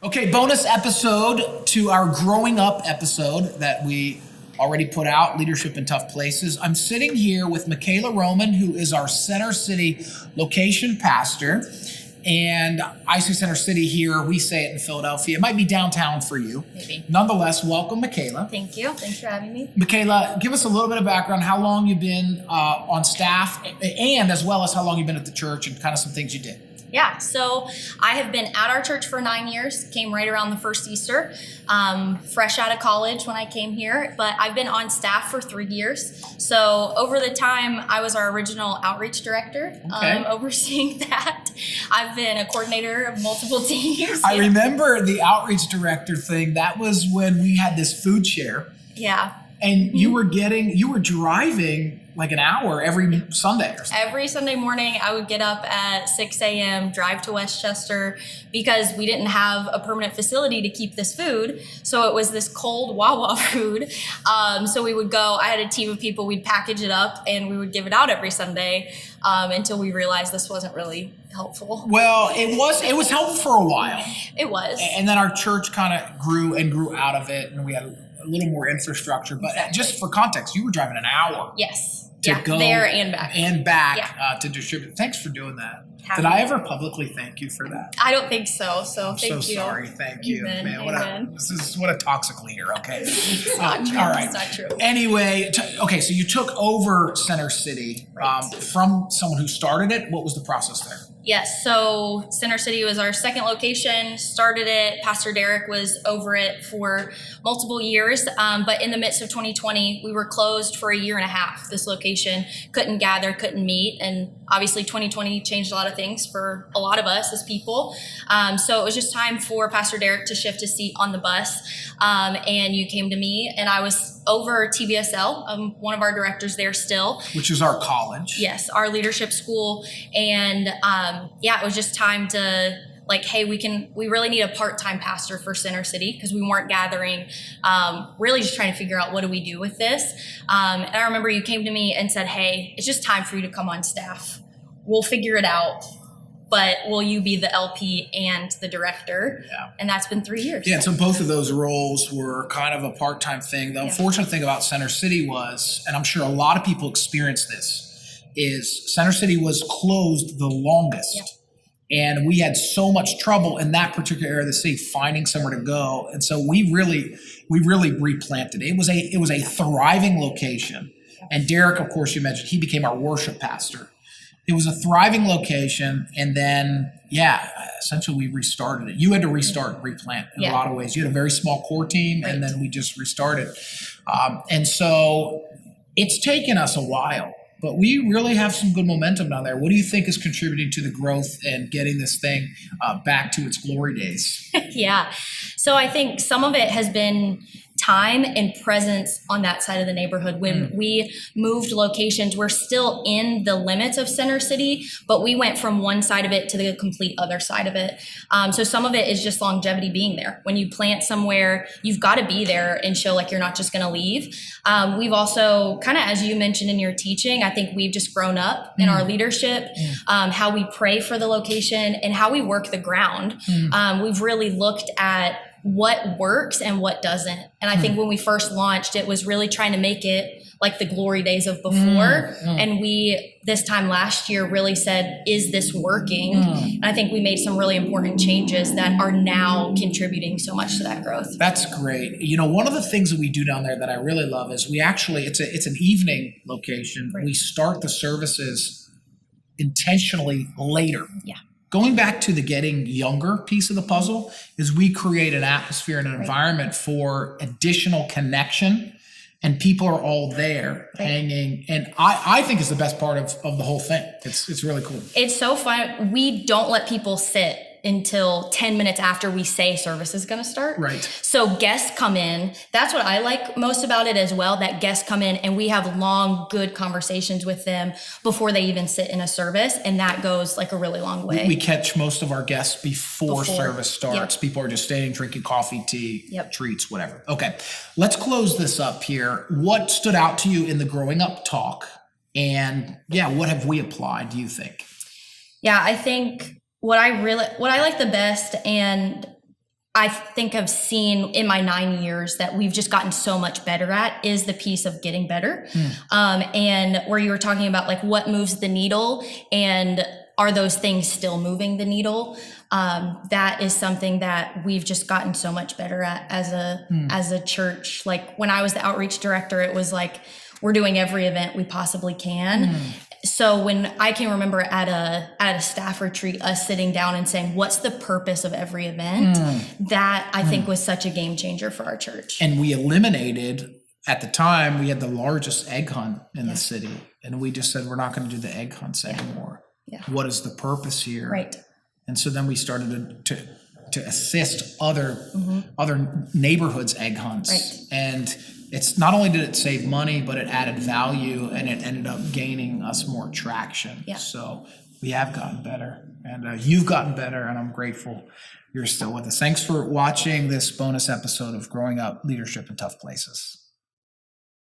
Okay, bonus episode to our growing up episode that we already put out, Leadership in Tough Places. I'm sitting here with Michaela Roman, who is our Center City location pastor. And I say Center City here, we say it in Philadelphia. It might be downtown for you. Maybe. Nonetheless, welcome, Michaela. Thank you. Thanks for having me. Michaela, give us a little bit of background, how long you've been on staff, and as well as how long you've been at the church and kind of some things you did. Yeah, so I have been at our church for 9 years, came right around the first Easter, fresh out of college when I came here, but I've been on staff for 3 years. So over the time, I was our original outreach director, overseeing that. I've been a coordinator of multiple teams. I remember the outreach director thing. That was when we had this food share. Yeah. And you were driving like an hour every Sunday or something. Every Sunday morning, I would get up at 6 a.m., drive to Westchester because we didn't have a permanent facility to keep this food. So it was this cold Wawa food. So we would go, I had a team of people, we'd package it up and we would give it out every Sunday until we realized this wasn't really helpful. Well, it was helpful for a while. It was. And then our church kind of grew out of it, and we had a little more infrastructure. But just for context, you were driving an hour. Yes. To go there and back. To distribute. Thanks for doing that. Happy. Did I ever publicly thank you for that? I don't think so. So thank you. I'm so sorry. Thank you. Amen. Man, this is what a toxic leader. Okay. It's not true. All right. It's not true. Anyway, so you took over Center City from someone who started it. What was the process there? Yes, so Center City was our second location, started it. Pastor Derek was over it for multiple years, but in the midst of 2020, we were closed for a year and a half. This location couldn't gather, couldn't meet, and obviously 2020 changed a lot of things for a lot of us as people. So it was just time for Pastor Derek to shift his seat on the bus, and you came to me, and I was over TBSL. I'm one of our directors there still. Which is our college. Yes, our leadership school, and it was just time to hey, we really need a part-time pastor for Center City because we weren't gathering, really just trying to figure out what do we do with this. And I remember you came to me and said, hey, it's just time for you to come on staff. We'll figure it out, but will you be the LP and the director? Yeah. And that's been 3 years. Yeah, so both of those roles were kind of a part-time thing. The unfortunate thing about Center City was, and I'm sure a lot of people experienced this, is Center City was closed the longest. Yeah. And we had so much trouble in that particular area of the city finding somewhere to go. And so we really replanted. It was a thriving location. And Derek, of course, you mentioned, he became our worship pastor. It was a thriving location. And then, essentially we restarted it. You had to restart and replant in a lot of ways. You had a very small core team, and then we just restarted. And so it's taken us a while. But we really have some good momentum down there. What do you think is contributing to the growth and getting this thing back to its glory days? Yeah. So I think some of it has been time and presence on that side of the neighborhood. When we moved locations, we're still in the limits of Center City, but we went from one side of it to the complete other side of it. So some of it is just longevity being there. When you plant somewhere, you've got to be there and show like you're not just going to leave. We've also kind of, as you mentioned in your teaching, I think we've just grown up in our leadership, how we pray for the location and how we work the ground. We've really looked at what works and what doesn't. And I think when we first launched, it was really trying to make it like the glory days of before. And we, this time last year, really said, is this working? And I think we made some really important changes that are now contributing so much to that growth. That's great. You know, one of the things that we do down there that I really love is we actually, it's an evening location. Right. We start the services intentionally later. Yeah. Going back to the getting younger piece of the puzzle is we create an atmosphere and an environment for additional connection, and people are all there hanging. And I think it's the best part of the whole thing. It's really cool. It's so fun. We don't let people sit until 10 minutes after we say service is going to start. Right. So guests come in. That's what I like most about it as well, that guests come in and we have long, good conversations with them before they even sit in a service. And that goes like a really long way. We catch most of our guests before service starts. Yep. People are just staying, drinking coffee, tea, treats, whatever. Okay. Let's close this up here. What stood out to you in the growing up talk? And what have we applied, do you think? Yeah, I think what I like the best, and I think I've seen in my 9 years that we've just gotten so much better at is the piece of getting better. And where you were talking about like what moves the needle and are those things still moving the needle? That is something that we've just gotten so much better at as a church. Like when I was the outreach director, it was like, we're doing every event we possibly can. So when I can remember at a staff retreat, us sitting down and saying, what's the purpose of every event? That I think was such a game changer for our church. And we eliminated, at the time, we had the largest egg hunt in the city. And we just said, we're not going to do the egg hunts anymore. Yeah. What is the purpose here? Right. And so then we started to assist other neighborhoods' egg hunts. Right. And it's not only did it save money, but it added value and it ended up gaining us more traction. Yeah. So we have gotten better, and you've gotten better, and I'm grateful you're still with us. Thanks for watching this bonus episode of Growing Up Leadership in Tough Places.